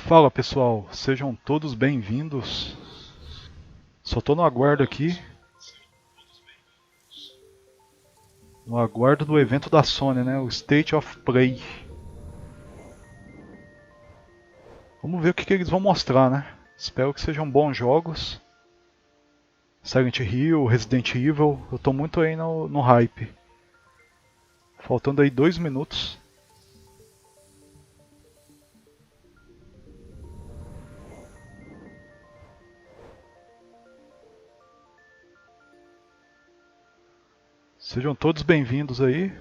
Fala pessoal, sejam todos bem-vindos. Só tô no aguardo aqui. No aguardo do evento da Sony, né? O State of Play. Vamos ver o que eles vão mostrar, né? Espero que sejam bons jogos. Silent Hill, Resident Evil. Eu tô muito aí no hype. Faltando aí 2 minutos. Sejam todos bem-vindos aí.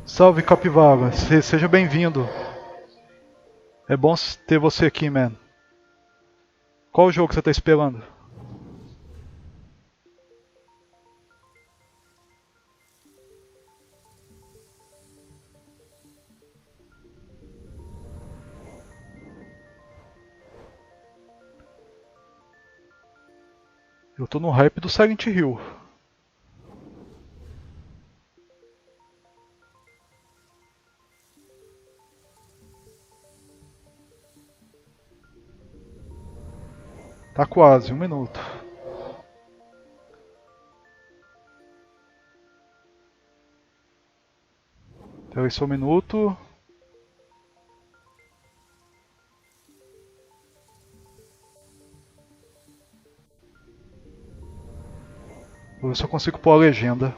Salve Capivara, seja bem-vindo. É bom ter você aqui, man. Qual o jogo que você tá esperando? Eu tô no hype do Silent Hill. Tá quase, 1 minuto. Espera só 1 minuto. Vou ver se eu consigo pôr a legenda.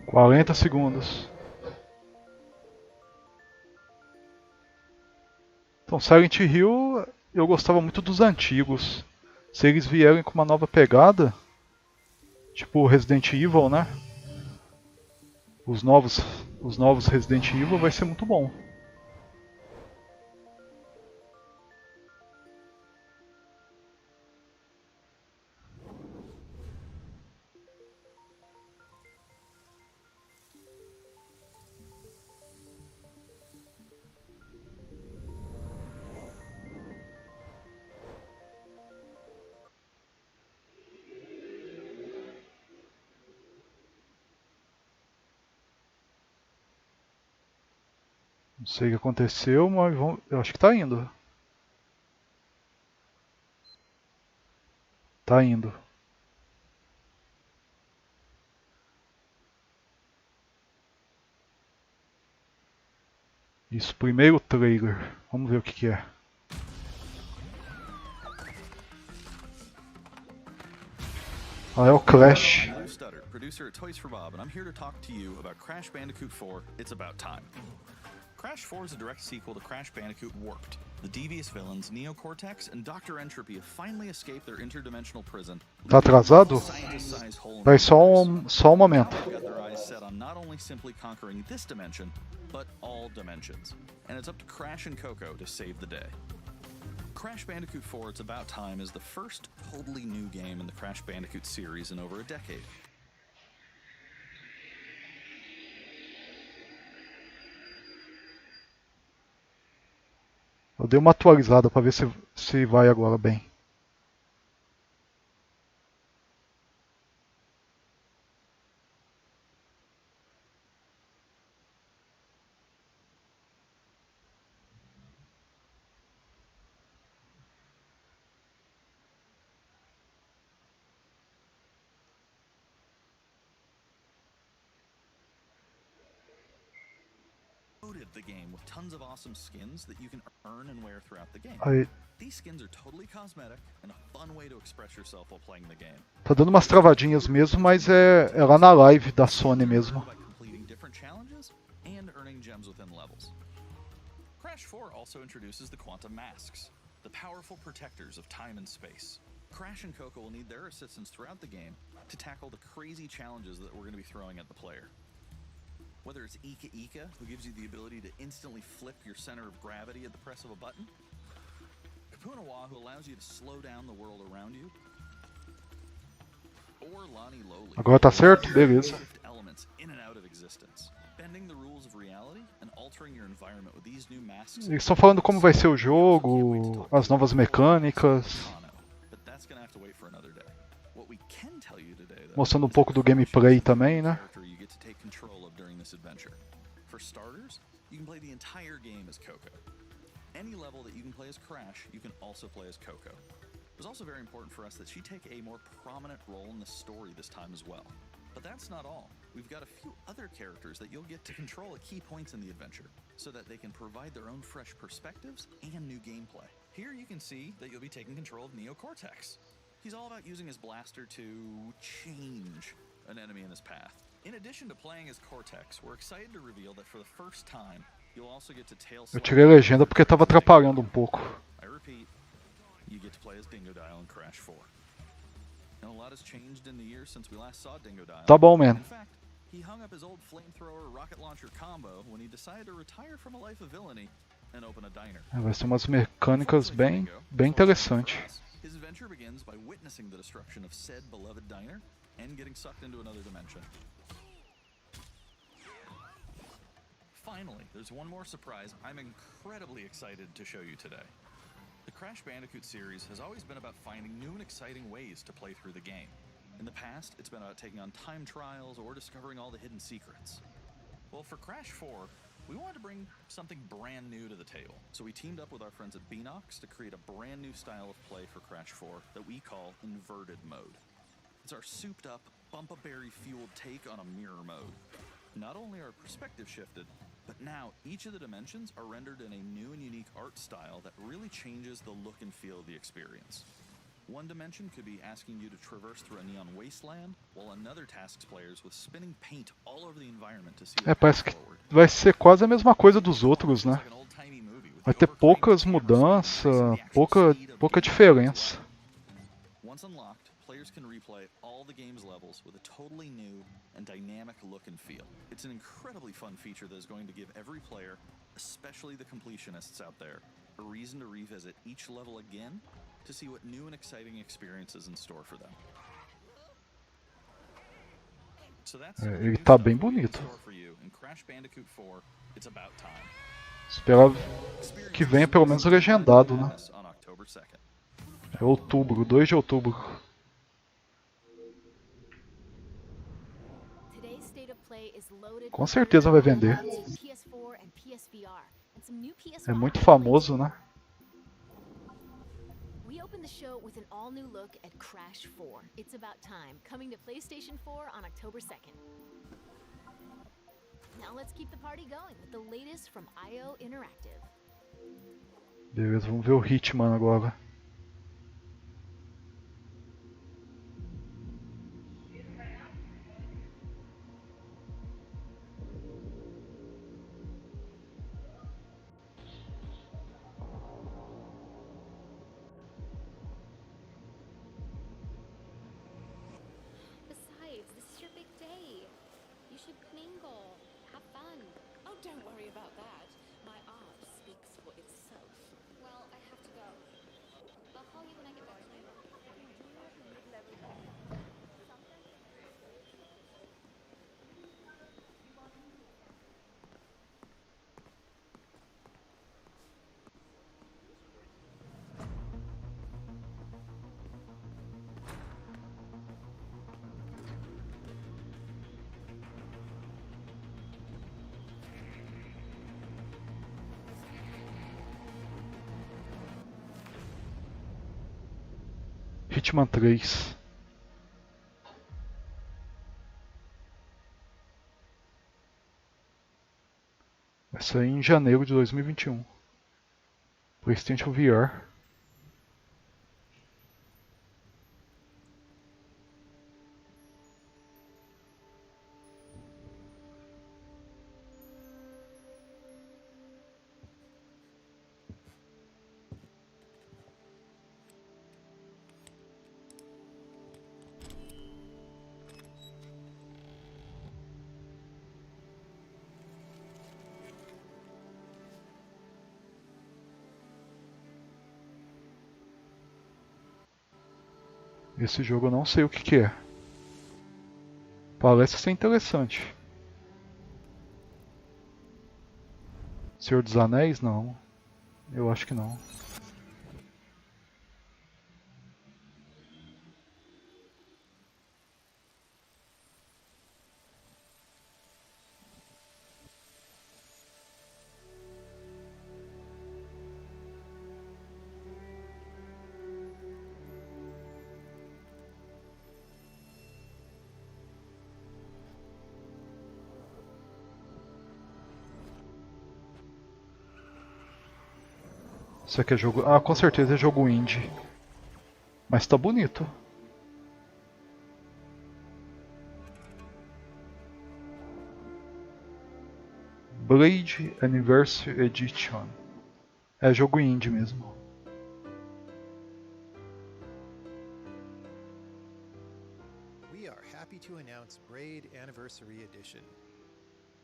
Quarenta segundos. Então, Silent Hill, eu gostava muito dos antigos. Se eles vierem com uma nova pegada, tipo Resident Evil, né? Os novos, os novos Resident Evil vai ser muito bom. Não sei o que aconteceu, mas eu acho que tá indo. Tá indo. Isso, primeiro trailer. Vamos ver o que é. Ah, é o Clash. Producer at Toys for Bob, and I'm here to talk to you about Crash Bandicoot 4, It's About Time. Crash 4 is a direct sequel to Crash Bandicoot Warped. The devious villains, Neo Cortex and Dr. Entropy have finally escaped their interdimensional prison. Tá atrasado? Vai só um momento. Now they've got their eyes set on not only simply conquering this dimension, but all dimensions. And it's up to Crash and Coco to save the day. Crash Bandicoot 4 It's About Time is the first totally new game in the Crash Bandicoot series in over a decade. Eu dei uma atualizada para ver se vai agora bem. The game with tons of awesome skins that you can earn and wear throughout the game. Aí. These skins are totally cosmetic and a fun way to express yourself while playing the game. Tá dando umas travadinhas mesmo, mas é lá na live da Sony mesmo. By completing different challenges and earning gems within levels. Crash 4 also introduces the quantum masks, the powerful protectors of time and space. Crash and Coco will need their assistance throughout the game to tackle the crazy challenges that we're going to be throwing at the player. Whether it's Ika Ika, who gives you the ability to instantly flip your center of gravity at the press of a button, Kapunawa, who allows you to slow down the world around you, or Lonnie Lowly. Agora tá certo? Beleza. Shift elements in and out of existence, bending the rules of reality and altering your environment with these new masks. Eles estão falando como vai ser o jogo, as novas mecânicas, But that's gonna have to wait for another day. What we can tell you today, though, mostrando um is pouco do gameplay também, né? character you get to take control of during this adventure. For starters, you can play the entire game as Coco. Any level that you can play as Crash, you can also play as Coco. It was also very important for us that she take a more prominent role in the story this time as well. But that's not all. We've got a few other characters that you'll get to control at key points in the adventure, so that they can provide their own fresh perspectives and new gameplay. Here you can see that you'll be taking control of Neo Cortex. He's all about using his blaster to change an enemy in his path. In addition to playing as Cortex, we're excited to reveal that for the first time, you'll also get to tail Eu tirei a legenda porque tava atrapalhando um pouco. I repeat, you get to play as Dingodile in Crash 4. Now, a lot has changed in the years since we last saw Dingodile. Tá bom, man. In fact, he hung up his old flamethrower rocket launcher combo when he decided to retire from a life of villainy and open a diner. Vai ser umas mecânicas bem interessantes. His adventure begins by witnessing the destruction of said beloved diner and getting sucked into another dimension. Finally, there's one more surprise I'm incredibly excited to show you today. The Crash Bandicoot series has always been about finding new and exciting ways to play through the game. In the past, it's been about taking on time trials or discovering all the hidden secrets. Well, for Crash 4, we wanted to bring something brand new to the table. So we teamed up with our friends at Beanox to create a brand new style of play for Crash 4 that we call Inverted Mode. It's our souped up, Bumpa-Berry-fueled take on a mirror mode. Not only are perspective shifted, but now each of the dimensions are rendered in a new and unique art style that really changes the look and feel of the experience. One dimension could be asking you to traverse through a neon wasteland, while another tasks players with spinning paint all over the environment to see the Parece path que forward. vai ser quase a mesma coisa dos outros, né? It's like an old-timey movie with Vai the ter overcrane poucas camera mudanças, increasing the action pouca speed of pouca the game diferença. as well. Once unlocked, players can replay all the game's levels with a totally new and dynamic look and feel. It's an incredibly fun feature that is going to give every player, especially the completionists out there, a reason to revisit each level again to see what new and exciting experiences in store for them. So that's some of the Ele new tá stuff bem we have in bonito. store for you in Crash Bandicoot 4. It's about time. Esperar Experience que the venha pelo menos sweet legendado, né? madness on October 2nd. É outubro, 2 de outubro. Today's state of play is loaded Com with certeza vai vender. updates to PS4 and PSVR, and some new PS5 É muito gameplay famoso, too. né? We open the show with an all-new look at Crash 4. It's About Time, coming to PlayStation 4 on October 2nd. Now let's keep the party going with the latest from IO Interactive. Beleza, vamos ver o Hitman agora. Besides, this is your big day. You should mingle, have fun. Oh, don't worry about that. My art speaks for itself. Well, I have to go. I'll call you when I get back to my room. Hitman 3. Vai sair em janeiro de 2021. PlayStation VR. Esse jogo eu não sei o que é. Parece ser interessante. Senhor dos Anéis? Não. Eu acho que não. Isso aqui é jogo... Ah, com certeza é jogo indie. Mas tá bonito. Blade Anniversary Edition. É jogo indie mesmo. We are happy to announce Braid Anniversary Edition.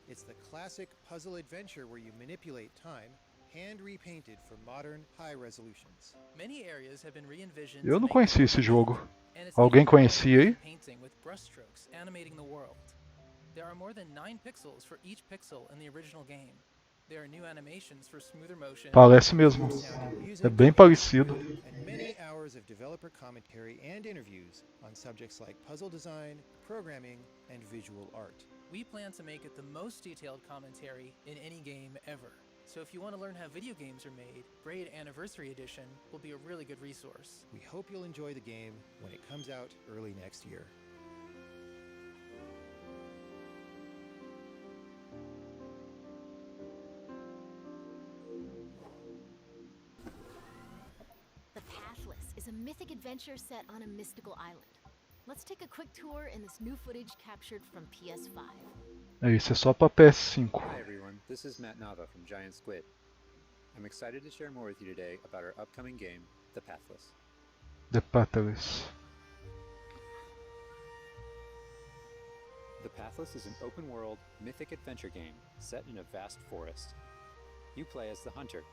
It's the classic puzzle adventure where you manipulate time, hand repainted for modern high resolutions. Many areas have been re-envisioned Eu to não make conhecia it esse look jogo. vivid, and it's Alguém even more conhecia aí? than painting with brushstrokes animating the world. There are more than 9 pixels for each pixel in the original game. There are new animations for smoother motion. Parece mesmo. É bem parecido. And many hours of developer commentary and interviews on subjects like puzzle design, programming, and visual art. We plan to make it the most detailed commentary in any game ever. So if you want to learn how video games are made, Braid Anniversary Edition will be a really good resource. We hope you'll enjoy the game when it comes out early next year. The Pathless is a mythic adventure set on a mystical island. Let's take a quick tour in this new footage captured from PS5. É isso, é só pra PS5. Hi everyone, this is Matt Nava from Giant Squid. I'm excited to share more with you today about our upcoming game, The Pathless. The Pathless. The Pathless is an open-world, mythic adventure game set in a vast forest. You play as the Hunter.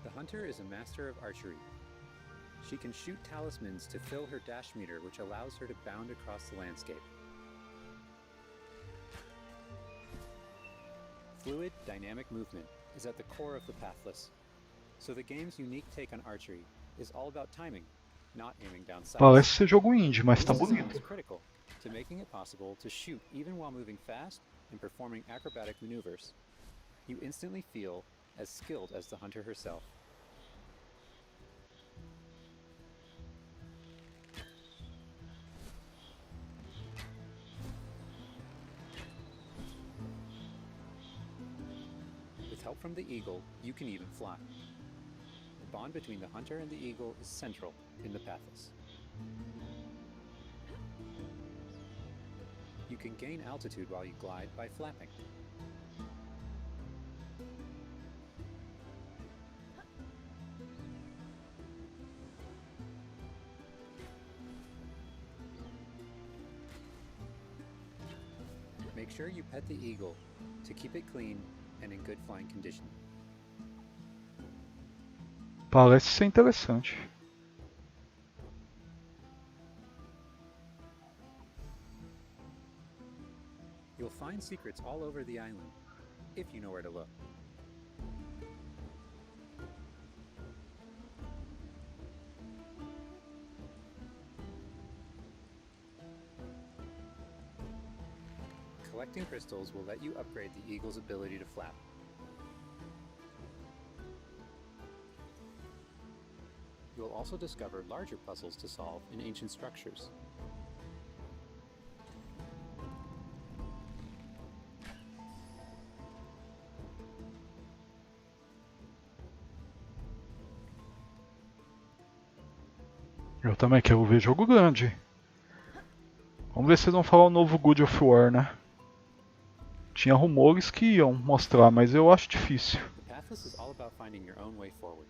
The Hunter is a master of archery. She can shoot talismans to fill her dash meter, which allows her to bound across the landscape. Fluid, dynamic movement is at the core of the Pathless. So the game's unique take on archery is all about timing, not aiming down sights. Parece ser jogo indie, mas tá This design bonito. is critical to making it possible to shoot even while moving fast and performing acrobatic maneuvers. You instantly feel as skilled as the hunter herself. With help from the eagle, you can even fly. The bond between the hunter and the eagle is central in the Pathless. You can gain altitude while you glide by flapping. Make sure you pet the eagle to keep it clean and in good flying condition. Parece ser interessante. You'll find secrets all over the island, if you know where to look. Collecting crystals will let you upgrade the eagle's ability to flap. You'll also discover larger puzzles to solve in ancient structures. Eu também quero ver jogo grande. Vamos ver se eles vão falar o novo God of War, né? Tinha rumores que iam mostrar, mas eu acho difícil. The Pathless is all about finding your own way forward.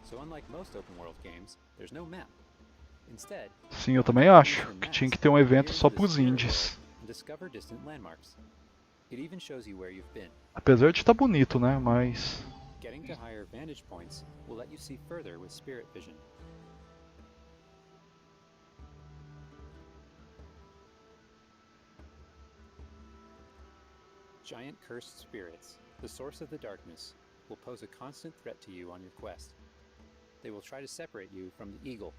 So unlike most open world games, there's no map. Instead, Sim, eu também acho que tinha que ter um evento só pros indies. and discover distant landmarks. It even shows you where you've been. Apesar de estar bonito, né? Mas Getting to higher vantage points will let you see further with spirit vision. Giant cursed spirits, the source of the darkness, will pose a constant threat to you on your quest. They will try to separate you from the eagle.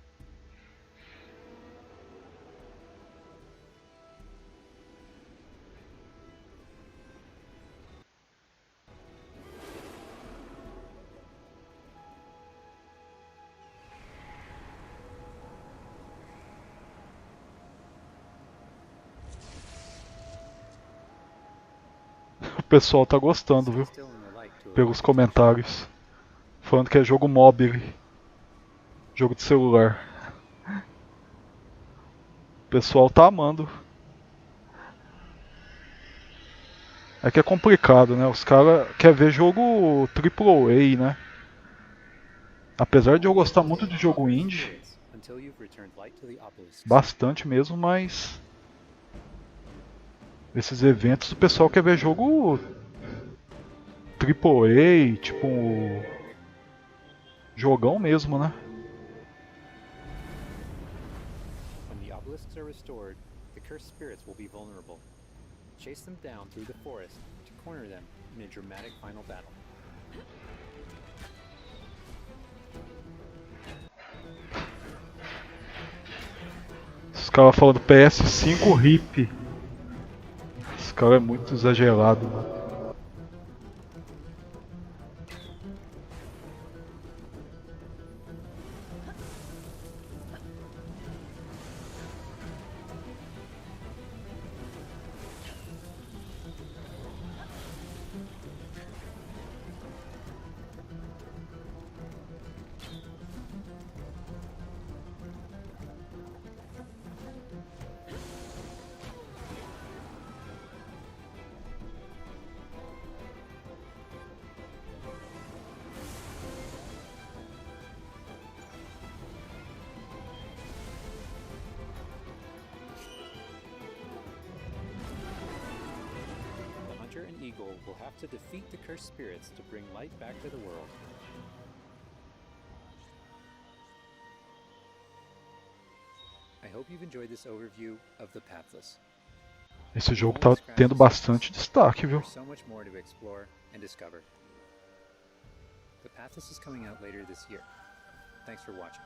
O pessoal tá gostando, viu? Stay still in the light to Pelos avoid comentários. Falando que é jogo mobile. Jogo de celular. O pessoal tá amando. É que é complicado, né? Os caras querem ver jogo AAA, né? Apesar de eu gostar muito de jogo indie, spirits until you've returned light to the obelisks. bastante mesmo, mas esses eventos o pessoal quer ver jogo AAA, tipo jogão mesmo, né? When the obelisks are restored, the cursed spirits will be vulnerable. Chase them down through the forest to corner them in a dramatic final battle. Os caras falando PS5 hip. Esse cara é muito exagerado, mano. The hunter and eagle will have to defeat the cursed spirits to bring light back to the world. I hope you've enjoyed this overview of the Pathless. Esse jogo tá tendo bastante destaque, viu? There's so much more to explore and discover. The Pathless is coming out later this year. Thanks for watching.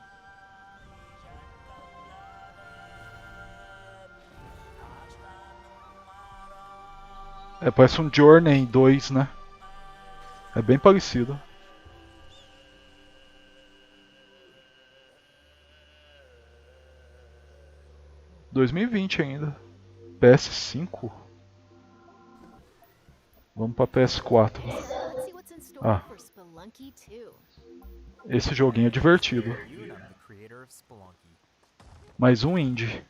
É, parece um Journey 2, né? É bem parecido. ...2020 ainda. PS5? Vamos pra PS4. Let's see what's in store Ah. for Spelunky 2. Esse joguinho é divertido. I'm the creator of Spelunky. Mais um indie.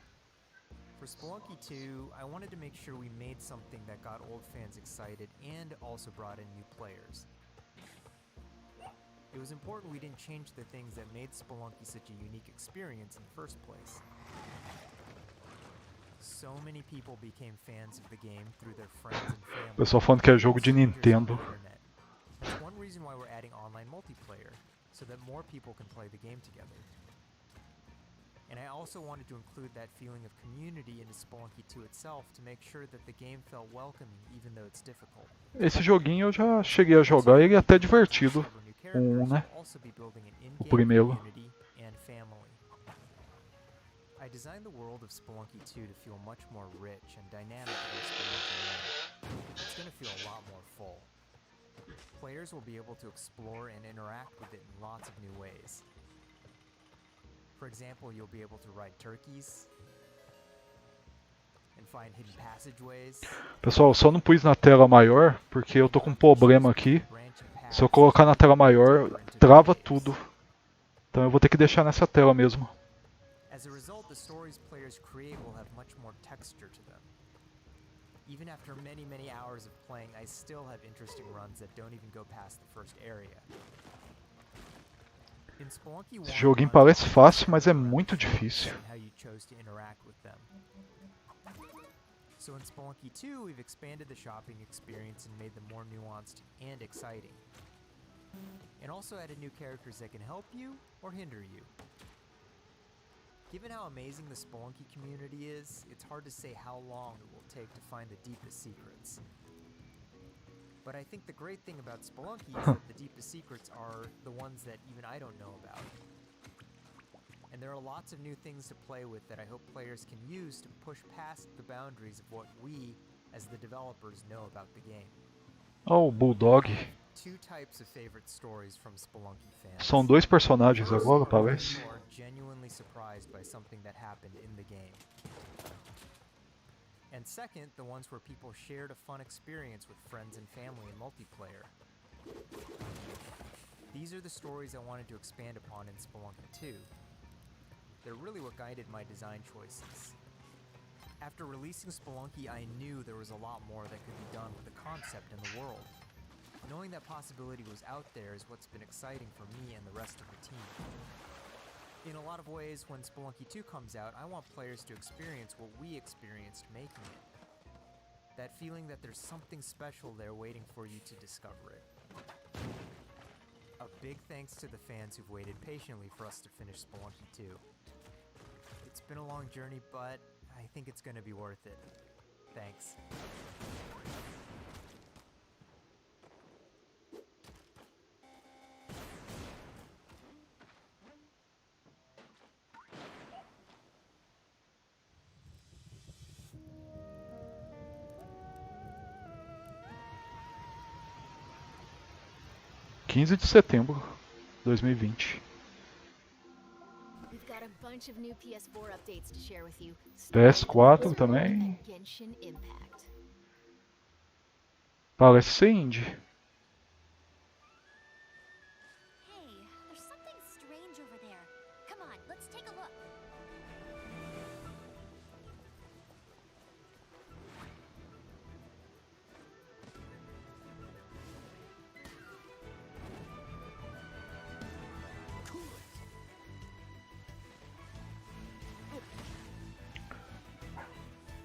For Spelunky 2, I wanted to make sure we made something that got old fans excited and also brought in new players. It was important we didn't change the things that made Spelunky such a unique experience in the first place. So many people became fans of the game through their friends and family. O pessoal falando que é jogo de Nintendo. That's one reason why we're adding online multiplayer, so that more people can play the game together. And I also wanted to include that feeling of community into Spelunky 2 itself to make sure that the game felt welcoming even though it's difficult. Esse joguinho eu já cheguei a jogar e ele é até divertido. Né? O primeiro. I designed the world of Spelunky 2 to feel much more rich and dynamic than Spelunky 1. It's going to feel a lot more full. Players will be able to explore and interact with it in lots of new ways. For example, you'll be able to ride turkeys and find hidden passageways. Pessoal, só não pus na tela maior porque eu tô com um problema aqui. Se eu colocar na tela maior, trava tudo. Então eu vou ter que deixar nessa tela mesmo. As a result, the stories players create will have much more texture to them. Even after many hours of playing, I still have interesting runs that don't even go past the first area. In Spelunky 1, Esse joguinho parece fácil, mas é muito difícil. how you chose to interact with them. So in Spelunky 2, we've expanded the shopping experience and made them more nuanced and exciting. And also added new characters that can help you or hinder you. Given how amazing the Spelunky community is, it's hard to say how long it will take to find the deepest secrets. But I think the great thing about Spelunky is that the deepest secrets are the ones that even I don't know about. And there are lots of new things to play with that I hope players can use to push past the boundaries of what we, as the developers, know about the game. Oh, o Bulldog. Two types of favorite stories from Spelunky fans. São dois personagens First agora, are people parece. who are genuinely surprised by something that happened in the game. And second, the ones where people shared a fun experience with friends and family in multiplayer. These are the stories I wanted to expand upon in Spelunky 2. They're really what guided my design choices. After releasing Spelunky, I knew there was a lot more that could be done with the concept and the world. Knowing that possibility was out there is what's been exciting for me and the rest of the team. In a lot of ways, when Spelunky 2 comes out, I want players to experience what we experienced making it. That feeling that there's something special there waiting for you to discover it. A big thanks to the fans who've waited patiently for us to finish Spelunky 2. It's been a long journey, but I think it's gonna be worth it. Thanks. (15 de setembro de 2020). We've got a bunch of new PS4 updates to share with you. PS4 também. Genshin Impact. Parece ser indie. Hey, there's something strange over there. Come on, let's take a look.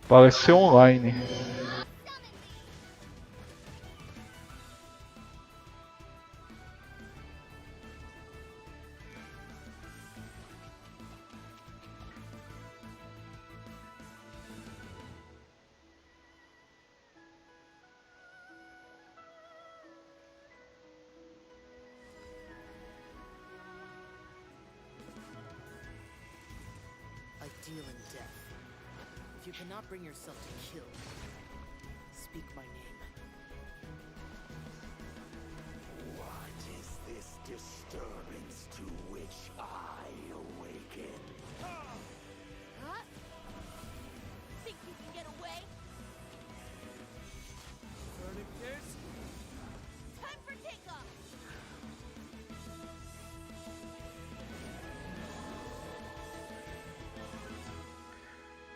Parece ser online. I deal in death. If you cannot bring yourself to kill, speak my name. What is this disturbance to which I awaken? Huh? Think you can get away? Time for takeoff!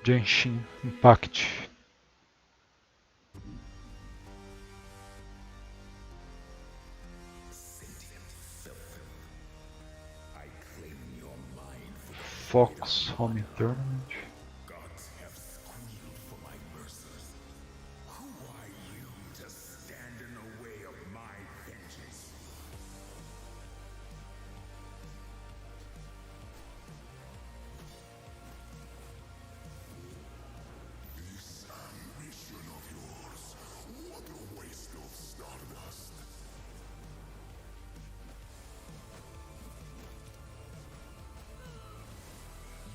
Genshin Impact. I claim your mind for the Fox Home Tournament. gods have squealed for my mercies. Who are you to stand in the way of my vengeance? This ambition of yours, what a waste of stardust.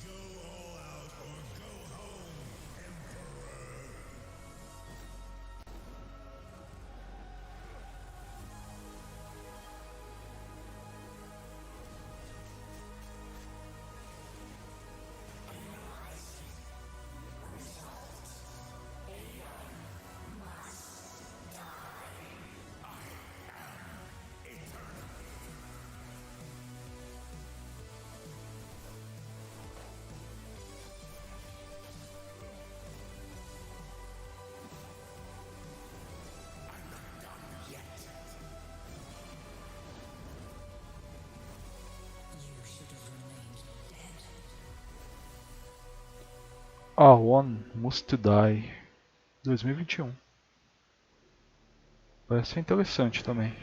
Go all out or go home, Emperor! One Must Die 2021. Parece ser interessante também.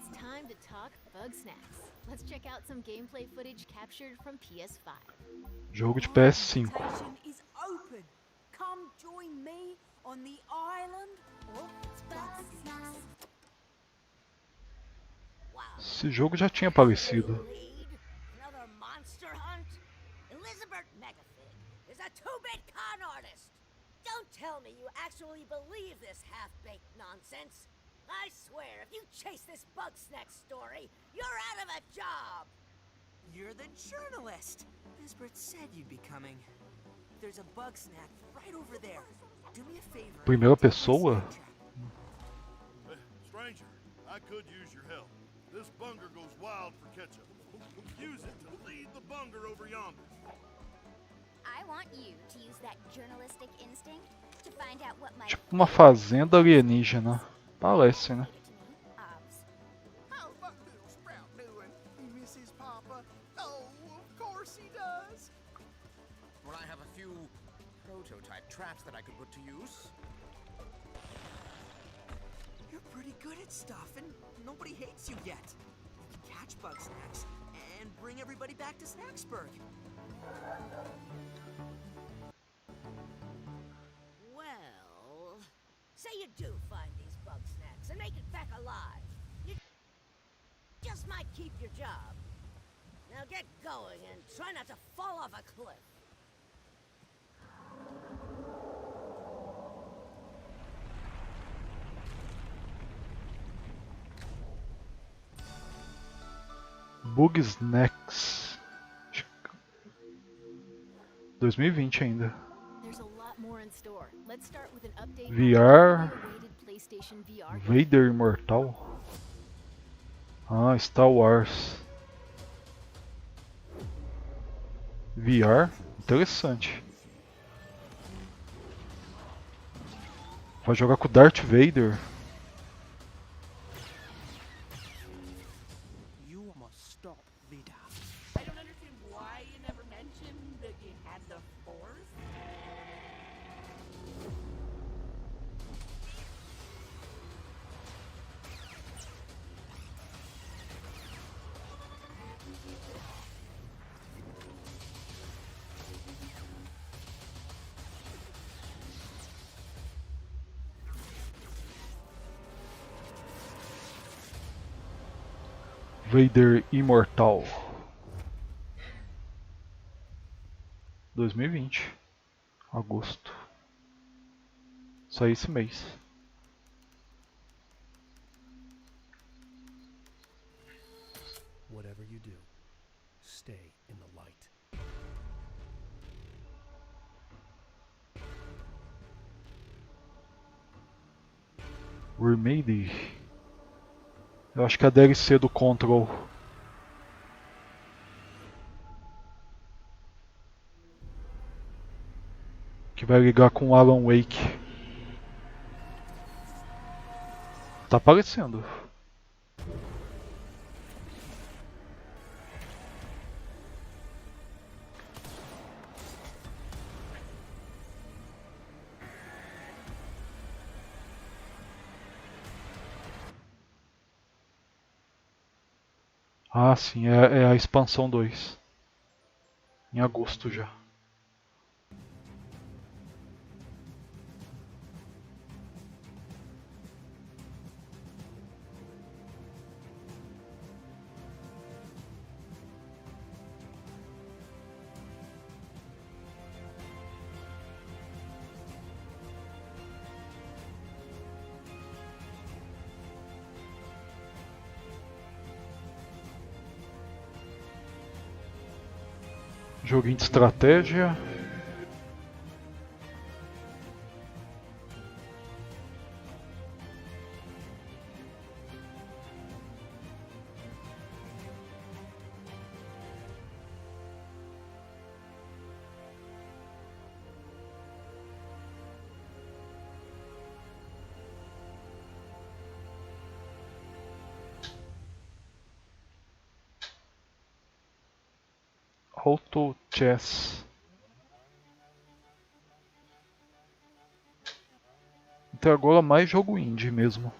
It's time to talk bug snacks. Let's check out some gameplay footage captured from PS5. Jogo de PS5. Invitation is open. Come join me on the island of bug snacks. Esse jogo já tinha aparecido. Another monster hunt? Elizabeth Megafig is a two-bit con artist. Don't tell me you actually believe this half-baked nonsense. I swear, if you chase this bug snack story, you're out of a job. You're the journalist. Lisbeth said you'd be coming. There's a bug snack right over there. Do me a favor. Primeira pessoa? Stranger, I could use your help. This bunger goes wild for ketchup. Use it to lead the bunger over yonder. I want you to use that journalistic instinct to find out what my Tipo uma fazenda alienígena. Parece, né? How's that little sprout doing, Mrs. Papa? Oh, of course he does. Well, I have a few prototype traps that I could put to use. You're pretty good at stuff, and nobody hates you yet. You can catch bug snacks and bring everybody back to Snacksburg. Well, say you do find these bug snacks and make it back alive. You just might keep your job. Now get going and try not to fall off a cliff. Bug Snacks. 2020 ainda. There's a lot more in store. Let's start with an update VR. on the awaited PlayStation VR. Vader Imortal. Ah, Star Wars. VR. Interessante. Vai jogar com o Darth Vader. You must stop Vader. I don't understand why you never mentioned that you had the Force. Vader Imortal. 2020. Agosto. Só esse mês. Whatever you do, stay in the light. Remedy. Eu acho que é a DLC do Control. Que vai ligar com o Alan Wake. Tá aparecendo. Ah, sim, é a expansão 2. Em agosto já. Joguinho de estratégia. Auto Chess. Até agora mais jogo indie mesmo.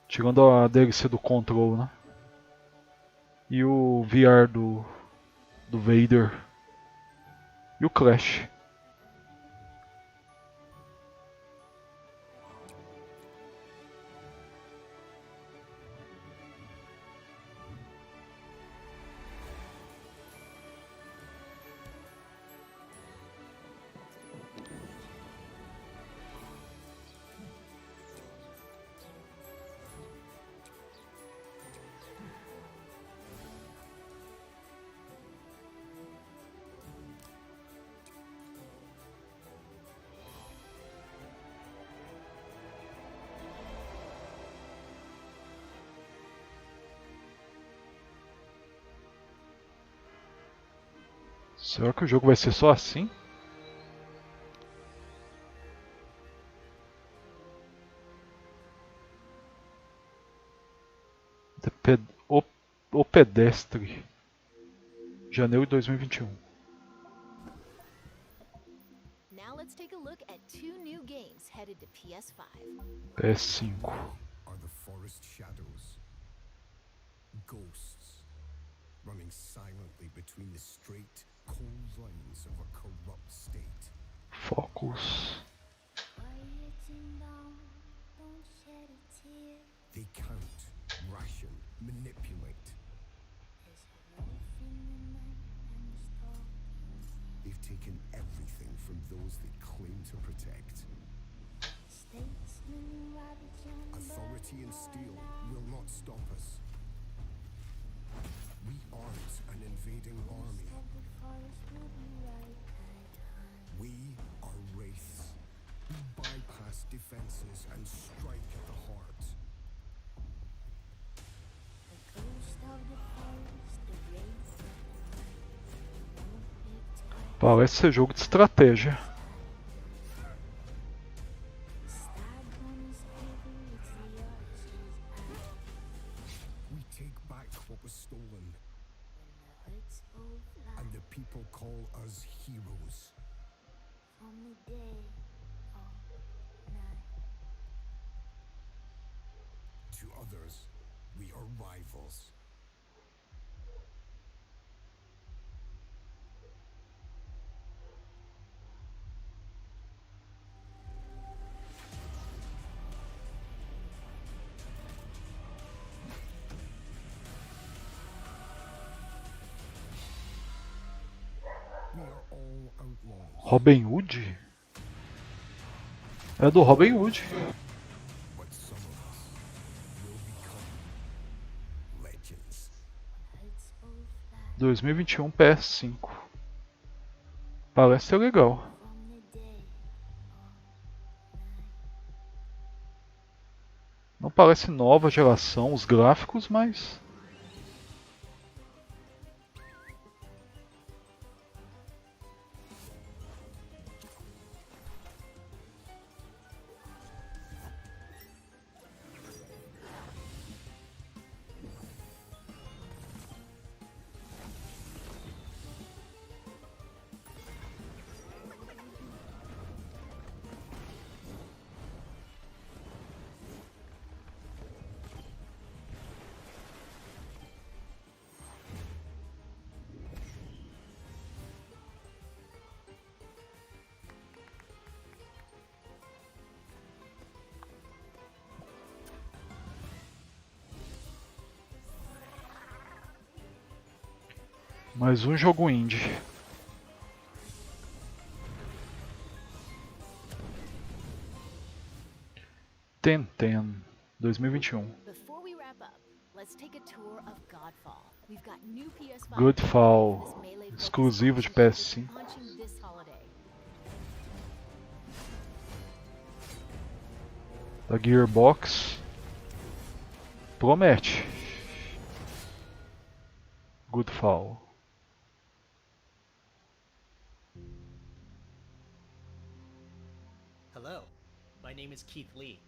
Tirando a DLC do Control, né? E o VR do Vader. E o Clash. Será que o jogo vai ser só assim? O Pedestre. Janeiro de 2021. Now let's take a look at two new games headed to PS5. PS5. Are the forest shadows. Ghosts. Running silently between the straight, cold lines of a corrupt state. Focus. They count, ration, manipulate. They've taken everything from those they claim to protect. Authority and steel will not stop us. We aren't an invading army. We are wraiths. We bypass defenses and strike at the heart. Parece ser jogo de estratégia. We take back what was stolen. And the people call us heroes. To others, we are rivals. We are all outlaws. Robin Hood? É do Robin Hood. But some of us will become legends. 2021 PS5. Parece ser legal. Não parece nova geração os gráficos, mas... Mais um jogo indie. Ten 2021. Before we wrap up, let's take a tour of Godfall. We've got new PS5 Godfall, exclusivo de PS5. launching this holiday. Da Gearbox. Promete. Godfall. Hello, my name is Keith Lee,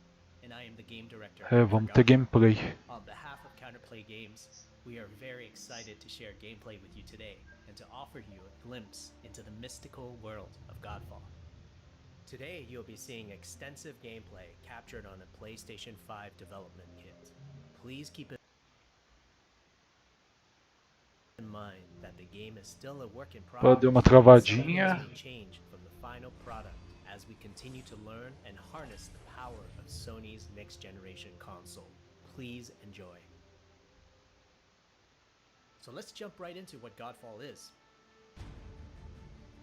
and I am the game director. É, vamos ter gameplay. On behalf of Counterplay Games, we are very excited to share gameplay with you today and to offer you a glimpse into the mystical world of Godfall. Today, you'll be seeing extensive gameplay captured on a PlayStation 5 development kit. Please keep in mind that the game is still a work in progress. Deu uma Some travadinha. things may change from the final product as we continue to learn and harness the power of Sony's next-generation console. Please enjoy. So let's jump right into what Godfall is.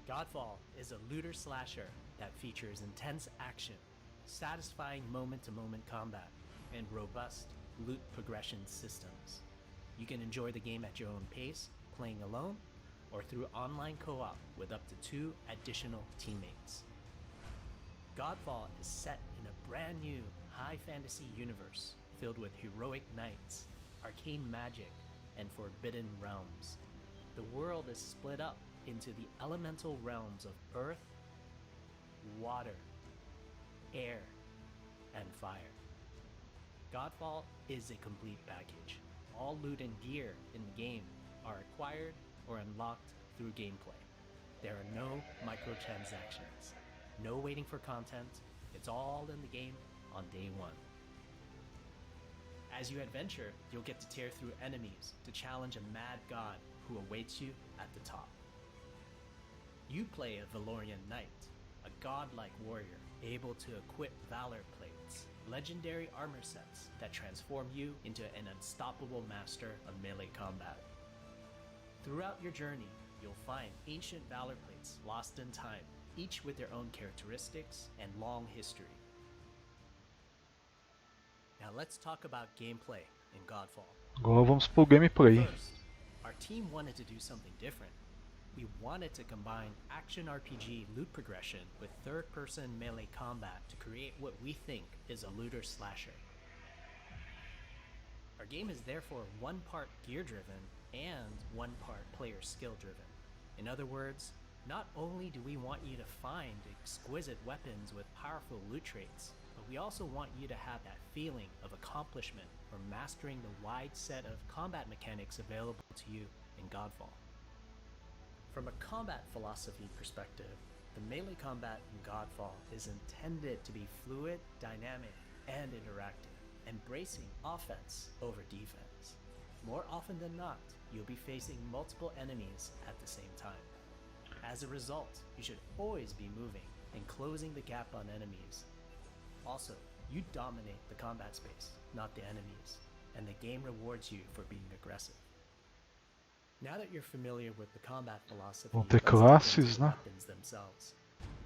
Godfall is a looter slasher that features intense action, satisfying moment-to-moment combat, and robust loot progression systems. You can enjoy the game at your own pace, playing alone, or through online co-op with up to 2 additional teammates. Godfall is set in a brand new high fantasy universe filled with heroic knights, arcane magic, and forbidden realms. The world is split up into the elemental realms of earth, water, air, and fire. Godfall is a complete package. All loot and gear in the game are acquired or unlocked through gameplay. There are no microtransactions, no waiting for content. It's all in the game on day one. As you adventure, you'll get to tear through enemies to challenge a mad god who awaits you at the top. You play a Valorian knight, a godlike warrior able to equip valor plates, legendary armor sets that transform you into an unstoppable master of melee combat. Throughout your journey, you'll find ancient valor plates lost in time, each with their own characteristics and long history. Now let's talk about gameplay in Godfall. Agora vamos pro gameplay. First, our team wanted to do something different. We wanted to combine action RPG loot progression with third-person melee combat to create what we think is a looter slasher. Our game is therefore one part gear-driven and one part player skill-driven. In other words, not only do we want you to find exquisite weapons with powerful loot traits, but we also want you to have that feeling of accomplishment or mastering the wide set of combat mechanics available to you in Godfall. From a combat philosophy perspective, the melee combat in Godfall is intended to be fluid, dynamic, and interactive, embracing offense over defense. More often than not, you'll be facing multiple enemies at the same time. As a result, you should always be moving and closing the gap on enemies. Also, you dominate the combat space, not the enemies, and the game rewards you for being aggressive. Now that you're familiar with the combat philosophy, Vão ter let's classes, dig into né? weapons themselves.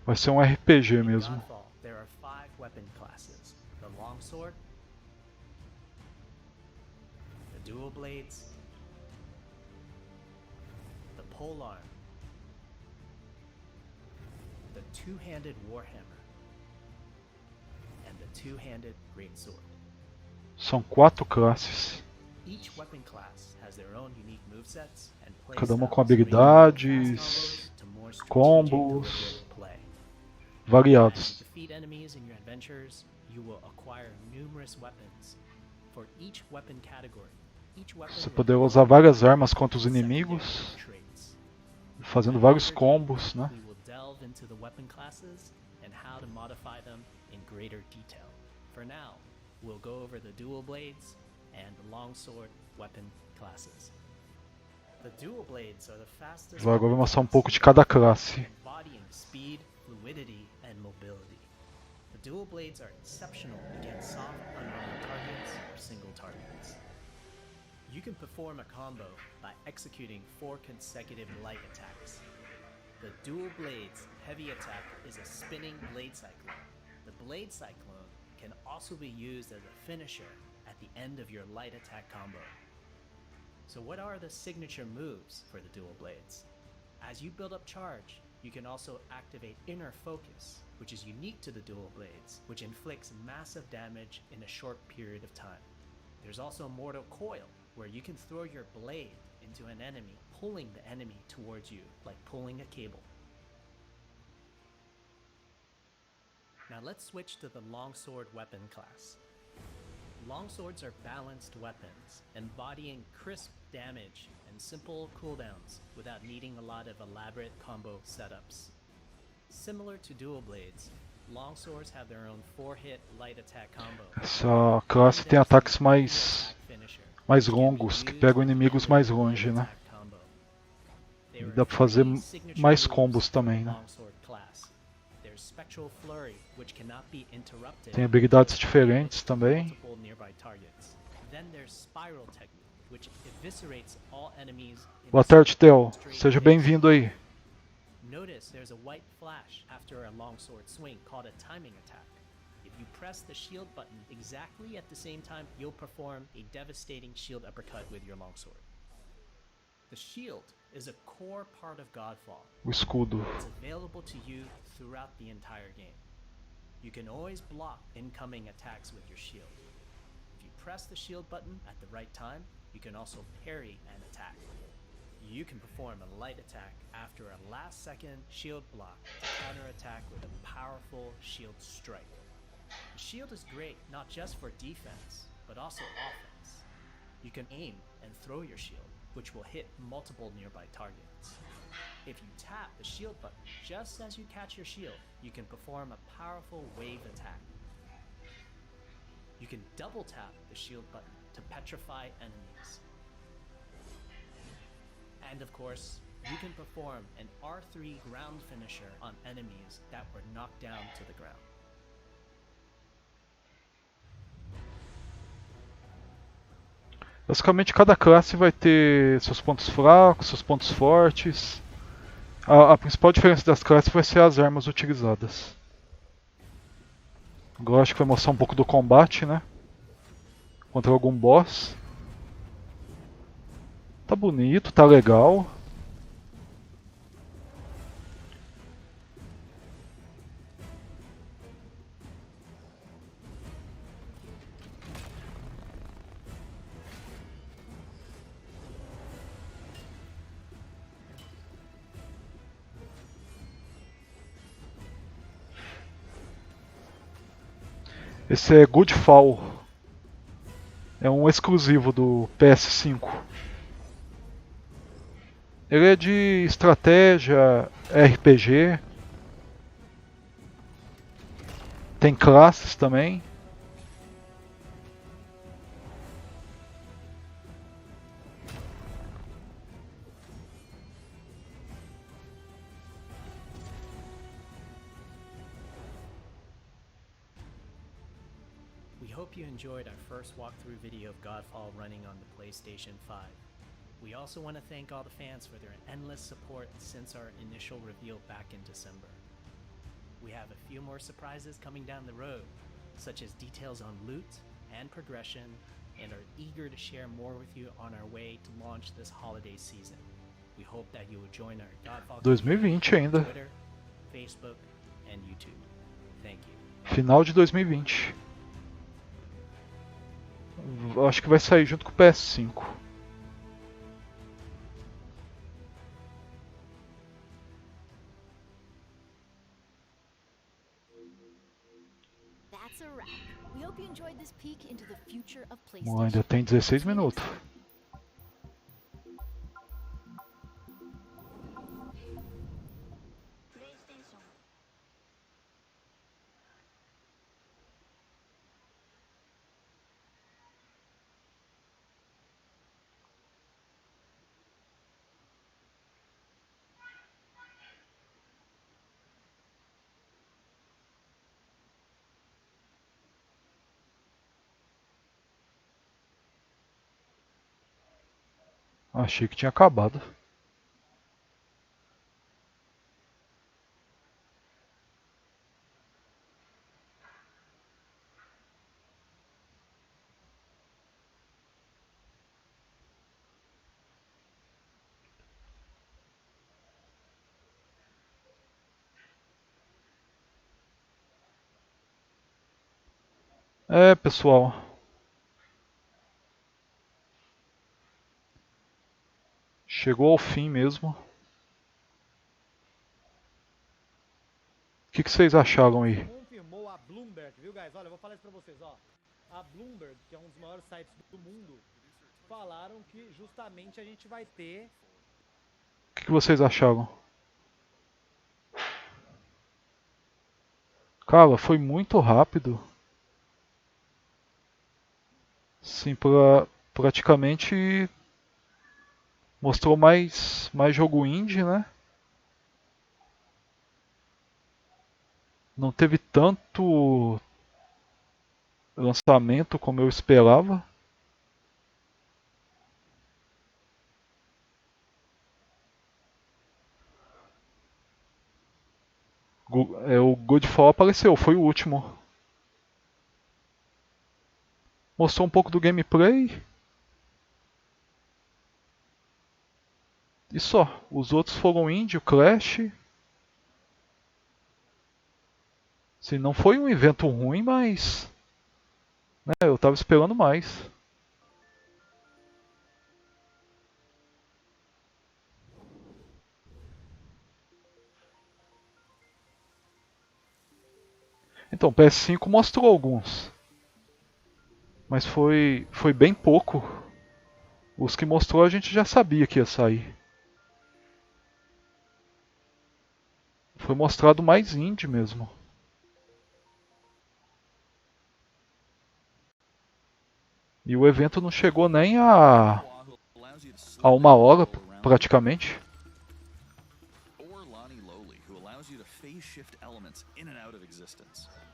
Vai ser um RPG In mesmo. Godfall, there are 5 weapon classes: the longsword, the dual blades, the polearm, the two-handed warhammer, and the two-handed greatsword. São 4 classes. Each weapon class has their own unique movesets and play Cada uma com styles, ranging from habilidades, fast combos to more strategic, combos deliberate play. As you variados. defeat enemies in your adventures, you will acquire numerous weapons. For each weapon category, each weapon Você will poderá have usar várias primary armas contra os and inimigos, secondary traits. fazendo At vários later combos, date, né? we will delve into the weapon classes and how to modify them in greater detail. For now, we'll go over the dual blades and the longsword weapon classes. The dual blades are the fastest Agora eu vou weapon mostrar um class pouco de in cada Godfall, classe. embodying speed, fluidity, and mobility. The dual blades are exceptional against soft, unarmored targets or single targets. You can perform a combo by executing 4 consecutive light attacks. The dual blades heavy attack is a spinning blade cyclone. The blade cyclone can also be used as a finisher at the end of your light attack combo. So what are the signature moves for the dual blades? As you build up charge, you can also activate Inner Focus, which is unique to the dual blades, which inflicts massive damage in a short period of time. There's also Mortal Coil, where you can throw your blade into an enemy, pulling the enemy towards you, like pulling a cable. Now let's switch to the longsword weapon class. Longswords are balanced weapons, embodying crisp damage and simple cooldowns without needing a lot of elaborate combo setups. Similar to dual blades, Longswords have their own 4-hit light attack combo. Essa classe tem ataques mais longos, que pegam inimigos mais longe, né? E dá pra fazer mais combos também, né? Tem habilidades diferentes também. Boa tarde, Theo. Seja bem-vindo aí. Notice there's a white flash after a longsword swing called a timing attack. If you press the shield button exactly at the same time, you'll perform a devastating shield uppercut with your longsword. The shield is a core part of Godfall. O escudo. It's available to you throughout the entire game. You can always block incoming attacks with your shield. If you press the shield button at the right time, you can also parry an attack. You can perform a light attack after a last-second shield block to counterattack with a powerful shield strike. The shield is great not just for defense, but also offense. You can aim and throw your shield, which will hit multiple nearby targets. If you tap the shield button just as you catch your shield, you can perform a powerful wave attack. You can double tap the shield button to petrify enemies. And of course, you can perform an R3 ground finisher on enemies that were knocked down to the ground. Basicamente, cada classe vai ter seus pontos fracos, seus pontos fortes. A principal diferença das classes vai ser as armas utilizadas. Agora acho que vai mostrar um pouco do combate, né? Contra algum boss. Tá bonito, tá legal. Esse é Goodfall. É um exclusivo do PS5. Ele é de estratégia, RPG. Tem classes também. We hope you enjoyed our first walkthrough video of Godfall running on the PlayStation 5. We also want to thank all the fans for their endless support since our initial reveal back in December. We have a few more surprises coming down the road, such as details on loot and progression, and are eager to share more with you on our way to launch this holiday season. We hope that you will join our Godfall 2020 ainda. on Twitter, Facebook, and YouTube. Thank you. Final de 2020. Acho que vai sair junto com o PS5. That's a wrap. We hope you enjoyed this peek into the future of Bom, PlayStation. ainda tem 16 minutos. Achei que tinha acabado. É, pessoal. Chegou ao fim mesmo. O que vocês acharam aí? Confirmou a Bloomberg, viu, guys? Olha, eu vou falar isso pra vocês, ó. A Bloomberg, que é um dos maiores sites do mundo, falaram que justamente a gente vai ter... O que vocês acharam? Cara, foi muito rápido. Sim, praticamente mostrou mais jogo indie, né? Não teve tanto lançamento como eu esperava. O Godfall apareceu, foi o último. Mostrou um pouco do gameplay. E só. Os outros foram indie, o Clash. Sim, não foi um evento ruim, mas né, eu tava esperando mais. Então, o PS5 mostrou alguns. Mas foi bem pouco. Os que mostrou a gente já sabia que ia sair. Foi mostrado mais indie mesmo. E o evento não chegou nem a 1 hora praticamente.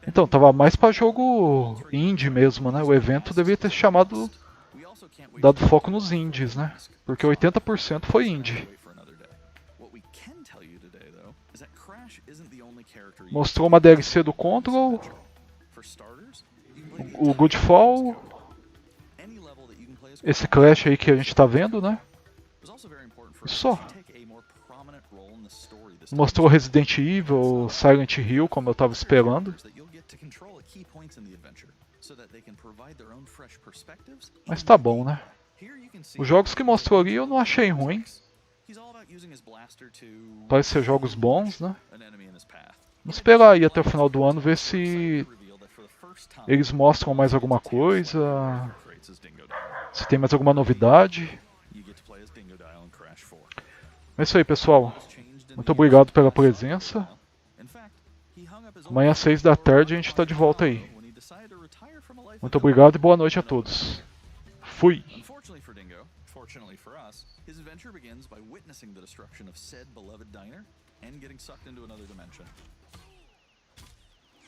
Então, tava mais pra jogo indie mesmo, né? O evento devia ter dado foco nos indies, né? Porque 80% foi indie. Mostrou uma DLC do Control, o Godfall, esse Clash aí que a gente tá vendo, né? E só. Mostrou Resident Evil, Silent Hill, como eu tava esperando. Mas tá bom, né? Os jogos que mostrou ali eu não achei ruim. Parece ser jogos bons, né? Vamos esperar aí até o final do ano ver se eles mostram mais alguma coisa, se tem mais alguma novidade. É isso aí, pessoal. Muito obrigado pela presença. Amanhã às 6 da tarde a gente está de volta aí. Muito obrigado e boa noite a todos. Fui! Fortunately for us, his adventure begins by witnessing the destruction of said beloved diner and getting sucked into another dimension.